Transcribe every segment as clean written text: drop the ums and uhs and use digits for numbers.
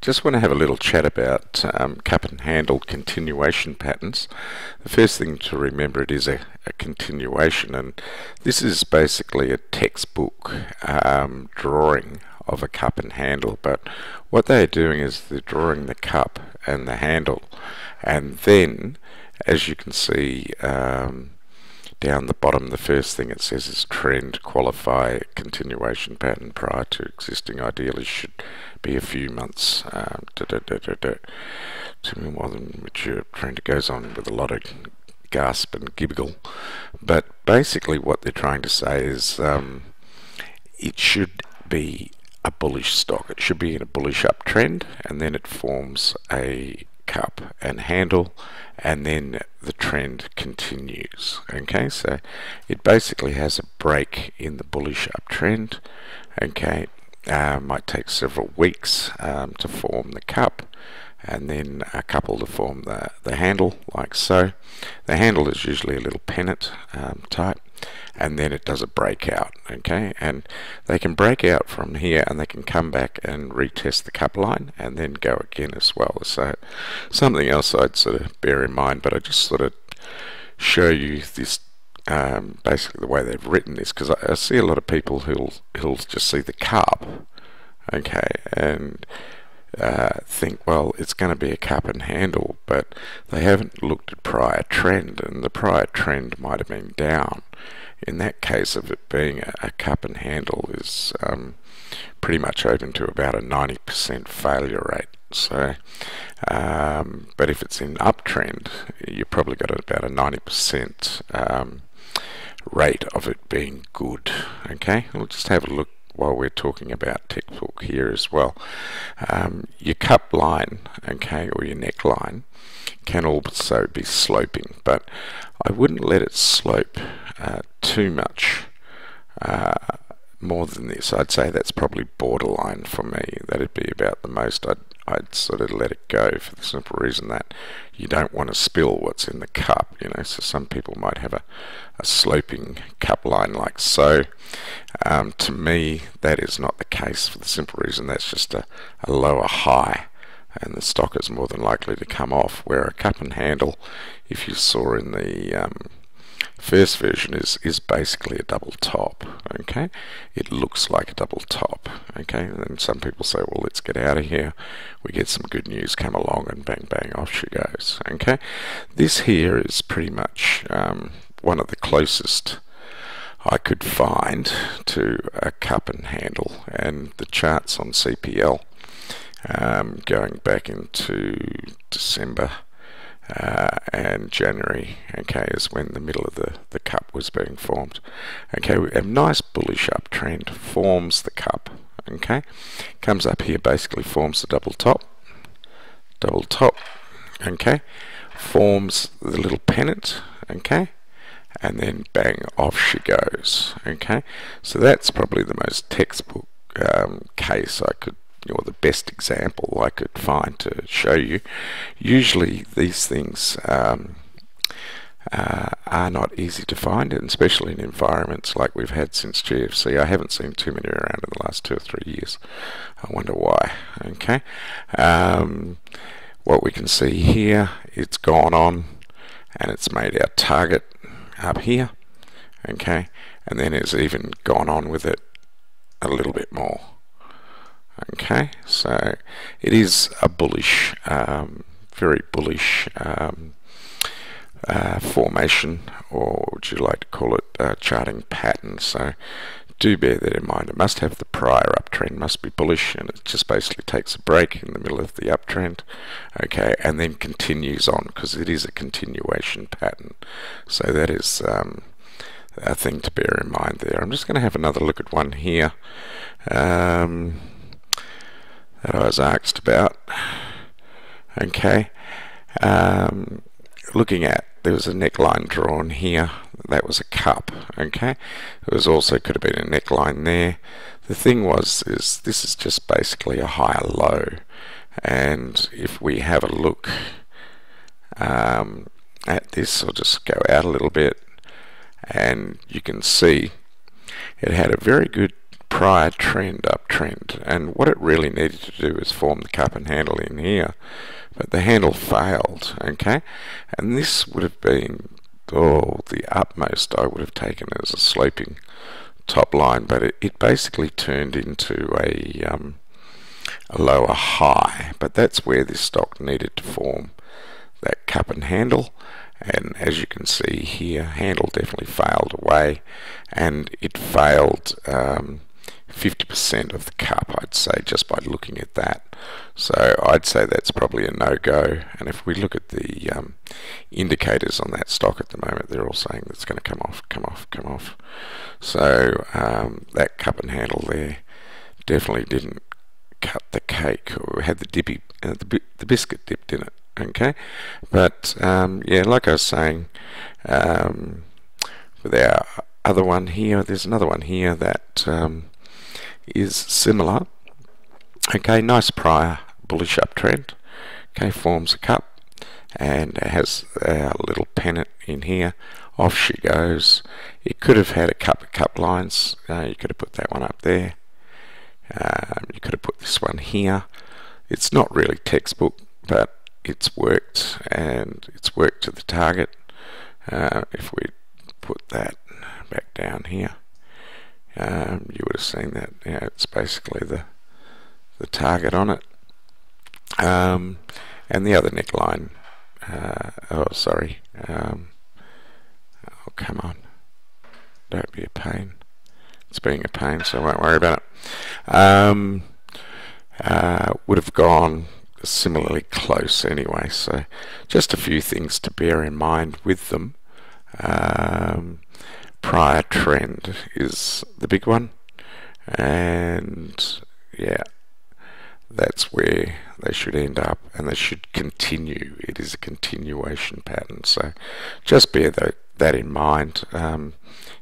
just want to have a little chat about cup and handle continuation patterns. The first thing to remember, it is a continuation, and this is basically a textbook drawing of a cup and handle, but what they're doing is they're drawing the cup and the handle, and then as you can see down the bottom, the first thing it says is trend, qualify, continuation pattern prior to existing, ideally should be a few months to more than mature. Trend goes on with a lot of gasp and giggle, but basically what they're trying to say is it should be a bullish stock. It should be in a bullish uptrend, and then it forms a cup and handle, and then the trend continues. Okay, so it basically has a break in the bullish uptrend. Okay, might take several weeks to form the cup, and then a couple to form the handle, like so. The handle is usually a little pennant type, and then it does a breakout. Okay, and they can break out from here and they can come back and retest the cup line and then go again as well. So something else I'd sort of bear in mind, but I just sort of show you this basically the way they've written this, because I see a lot of people who'll just see the cup, okay, and think, well, it's going to be a cup and handle, but they haven't looked at prior trend, and the prior trend might have been down. In that case of it being a cup and handle is pretty much open to about a 90% failure rate. So, but if it's in uptrend, you've probably got about a 90% rate of it being good. Okay, we'll just have a look while we're talking about textbook here as well. Your cup line, okay, or your neckline can also be sloping, but I wouldn't let it slope too much more than this. I'd say that's probably borderline for me. That'd be about the most I'd sort of let it go, for the simple reason that you don't want to spill what's in the cup, you know. So some people might have a sloping cup line like so. To me, that is not the case, for the simple reason that's just a lower high, and the stock is more than likely to come off, where a cup and handle, if you saw in the first version, is basically a double top. Okay, it looks like a double top. Okay, and then some people say, well, let's get out of here, we get some good news come along, and bang bang, off she goes. Okay, this here is pretty much one of the closest I could find to a cup and handle, and the charts on CPL going back into December and January, okay, is when the middle of the cup was being formed. Okay, a nice bullish uptrend forms the cup. Okay, comes up here, basically forms the double top, okay, forms the little pennant, okay, and then bang, off she goes. Okay, so that's probably the most textbook case I could, or the best example I could find to show you. Usually these things are not easy to find, and especially in environments like we've had since GFC. I haven't seen too many around in the last 2 or 3 years. I wonder why. Okay, what we can see here, it's gone on and it's made our target up here. Okay, and then it's even gone on with it a little bit more. Okay, so it is a bullish, very bullish formation, or would you like to call it charting pattern. So do bear that in mind. It must have the prior uptrend, must be bullish, and it just basically takes a break in the middle of the uptrend, okay, and then continues on, because it is a continuation pattern. So that is a thing to bear in mind there. I'm just going to have another look at one here that I was asked about. Okay, looking at, there was a neckline drawn here, that was a cup. Okay, it was also, could have been a neckline there. The thing was, is this is just basically a higher low, and if we have a look at this, I'll just go out a little bit, and you can see it had a very good prior trend uptrend, and what it really needed to do was form the cup and handle in here, but the handle failed. Okay, and this would have been the utmost I would have taken as a sloping top line, but it basically turned into a lower high, but that's where this stock needed to form that cup and handle. And as you can see here, handle definitely failed away, and it failed 50% of the cup, I'd say, just by looking at that. So I'd say that's probably a no-go. And if we look at the indicators on that stock at the moment, they're all saying that it's going to come off, come off, come off. So that cup and handle there definitely didn't cut the cake, or had the dippy, the biscuit dipped in it. Okay, but yeah, like I was saying, with our other one here, there's another one here that is similar. Okay, nice prior bullish uptrend. Okay, forms a cup and it has a little pennant in here. Off she goes. It could have had a couple of cup lines. You could have put that one up there. You could have put this one here. It's not really textbook, but it's worked, and it's worked to the target. If we put that back down here, you would have seen that. Yeah, it's basically the target on it. And the other neckline. Oh, sorry. Oh, come on! Don't be a pain. It's being a pain, so I won't worry about it. Would have gone similarly close anyway, so just a few things to bear in mind with them. Prior trend is the big one, and yeah, that's where they should end up, and they should continue. It is a continuation pattern, so just bear that in mind.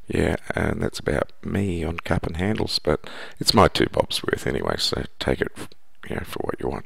Yeah, and that's about me on cup and handles, but it's my 2 bobs worth anyway, so take it, for what you want.